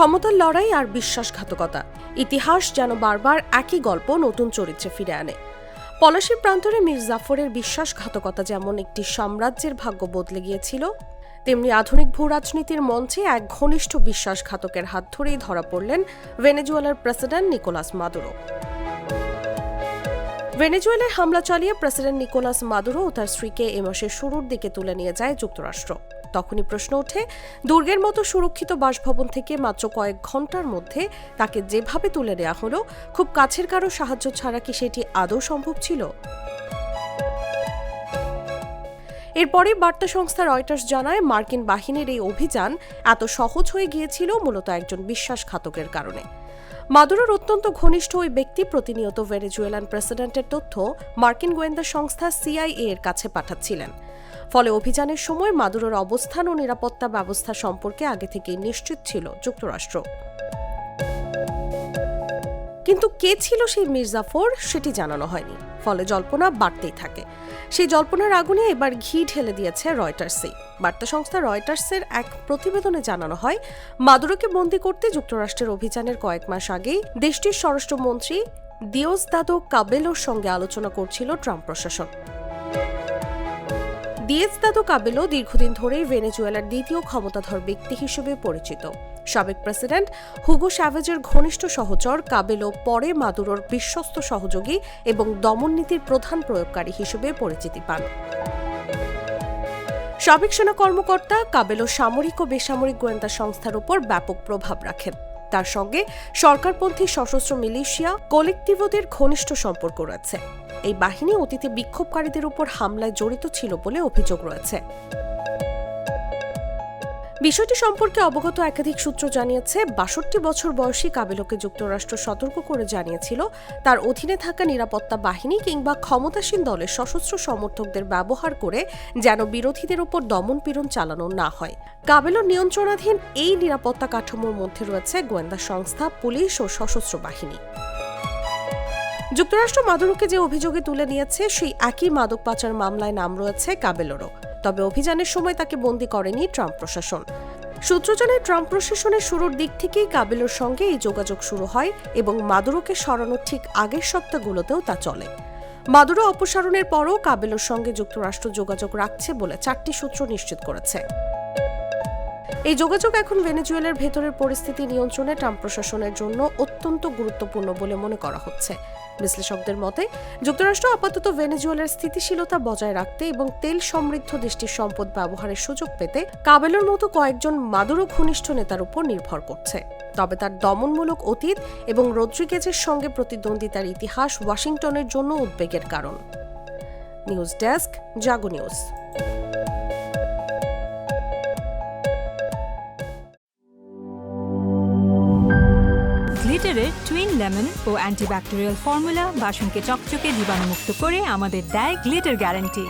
ক্ষমতার লড়াই আর বিশ্বাসঘাতকতা, ইতিহাস যেন বারবার একই গল্প নতুন চরিত্রে ফিরে আনে। পলাশীর প্রান্তরে মীর জাফরের বিশ্বাসঘাতকতা যেমন একটি সাম্রাজ্যের ভাগ্য বদলে গিয়েছিল, তেমনি আধুনিক ভূরাজনীতির মঞ্চে এক ঘনিষ্ঠ বিশ্বাসঘাতকের হাত ধরেই ধরা পড়লেন ভেনেজুয়েলার প্রেসিডেন্ট নিকোলাস মাদুরো। ভেনেজুয়েলায় হামলা চালিয়ে প্রেসিডেন্ট নিকোলাস মাদুরো ও তার স্ত্রীকে এ মাসের শুরুর দিকে তুলে নিয়ে যায় যুক্তরাষ্ট্র। তখনই প্রশ্ন ওঠে, দুর্গের মতো সুরক্ষিত বাসভবন থেকে মাত্র কয়েক ঘন্টার মধ্যে তাকে যেভাবে তুলে নেওয়া হলো, খুব কাছের কারো সাহায্য ছাড়া কি সেটি আদৌ সম্ভব ছিল? এরপরই বার্তা সংস্থা রয়টার্স জানায়, মার্কিন বাহিনীর এই অভিযান এত সহজ হয়ে গিয়েছিল মূলত একজন বিশ্বাসঘাতকের কারণে। মাদুরোর অত্যন্ত ঘনিষ্ঠ ওই ব্যক্তি প্রতিনিয়ত ভেনেজুয়েলান প্রেসিডেন্টের তথ্য মার্কিন গোয়েন্দা সংস্থা সিআইএ এর কাছে পাঠাচ্ছিলেন। ফলে অভিযানের সময় মাদুরোর অবস্থান ও নিরাপত্তা ব্যবস্থা সম্পর্কে আগে থেকেই নিশ্চিত ছিল যুক্তরাষ্ট্র। কিন্তু কে ছিল সেই মীর জাফর সেটি জানানো হয়নি, ফলে জল্পনা বাড়তেই থাকে। সেই জল্পনার আগুনে এবার ঘি ঢেলে দিয়েছে রয়টার্সই। বার্তা সংস্থা রয়টার্সের এক প্রতিবেদনে জানানো হয়, মাদুরোকে বন্দী করতে যুক্তরাষ্ট্রের অভিযানের কয়েক মাস আগেই দেশটির স্বরাষ্ট্রমন্ত্রী দিওসদাদো কাবেলোর সঙ্গে আলোচনা করছিল ট্রাম্প প্রশাসন। দিওসদাদো কাবেলো দীর্ঘদিন ধরেই ভেনেজুয়েলার দ্বিতীয় ক্ষমতাধর ব্যক্তি হিসেবে পরিচিত। সাবেক প্রেসিডেন্ট হুগো চ্যাভেজের ঘনিষ্ঠ সহচর কাবেলো পরে মাদুরোর বিশ্বস্ত সহযোগী এবং দমন নীতির প্রধান প্রয়োগকারী হিসেবে পরিচিতি পান। সাবেক সেনা কর্মকর্তা কাবেলো সামরিক ও বেসামরিক গোয়েন্দা সংস্থার উপর ব্যাপক প্রভাব রাখেন। তার সঙ্গে সরকারপন্থী সশস্ত্র মিলিশিয়া কোলেক্টিভোদের ঘনিষ্ঠ সম্পর্ক রয়েছে। এই বাহিনী অতীতে বিক্ষোভকারীদের উপর হামলায় জড়িত ছিল বলে অভিযোগ রয়েছে। বিষয়টি সম্পর্কে অবগত একাধিক সূত্র জানিয়েছে, ৬২ বছর বয়সী কাবেলোকে যুক্তরাষ্ট্র সতর্ক করে জানিয়েছিল তার অধীনে থাকা নিরাপত্তা বাহিনী কিংবা ক্ষমতাসীন দলের সশস্ত্র সমর্থকদের ব্যবহার করে যেন বিরোধীদের উপর দমনপীড়ন চালানো না হয়। কাবেলোর নিয়ন্ত্রণাধীন এই নিরাপত্তা কাঠামোর মধ্যে রয়েছে গোয়েন্দা সংস্থা, পুলিশ ও সশস্ত্র বাহিনী। যুক্তরাষ্ট্র মাদুরোকে যে অভিযোগে তুলে নিয়েছে, সেই একই মাদক পাচার মামলায় নাম রয়েছে কাবেলোরও। তবে অভিযানের সময় তাকে বন্দী করেনি ট্রাম্প প্রশাসন। সূত্র জানায়, ট্রাম্প প্রশাসনের শুরুর দিক থেকেই কাবেলোর সঙ্গে এই যোগাযোগ শুরু হয় এবং মাদুরোকে সরানোর ঠিক আগের সপ্তাহগুলোতেও তা চলে। মাদুরো অপসারণের পরও কাবেলোর সঙ্গে যুক্তরাষ্ট্র যোগাযোগ রাখছে বলে 4টি সূত্র নিশ্চিত করেছে। এই যোগাযোগ এখন ভেনেজুয়েলার ভেতরের পরিস্থিতি নিয়ন্ত্রণে ট্রাম্প প্রশাসনের জন্য অত্যন্ত গুরুত্বপূর্ণ বলে মনে করা হচ্ছে। বিশ্লেষকদের মতে, যুক্তরাষ্ট্র আপাতত ভেনেজুয়েলার স্থিতিশীলতা বজায় রাখতে এবং তেল সমৃদ্ধ দেশটির সম্পদ ব্যবহারের সুযোগ পেতে কাবেলোর মতো কয়েকজন মাদুরো ঘনিষ্ঠ নেতার উপর নির্ভর করছে। তবে তার দমনমূলক অতীত এবং রদ্রিগেজের সঙ্গে প্রতিদ্বন্দ্বিতার ইতিহাস ওয়াশিংটনের জন্য উদ্বেগের কারণ। নিউজ ডেস্ক, জাগো নিউজ। গ্লিটারের টুইন লেমন ও অ্যান্টিব্যাকটেরিয়াল ফর্মুলা বাসনকে চকচকে জীবাণুমুক্ত করে আমাদের দেয় গ্লিটার গ্যারান্টি।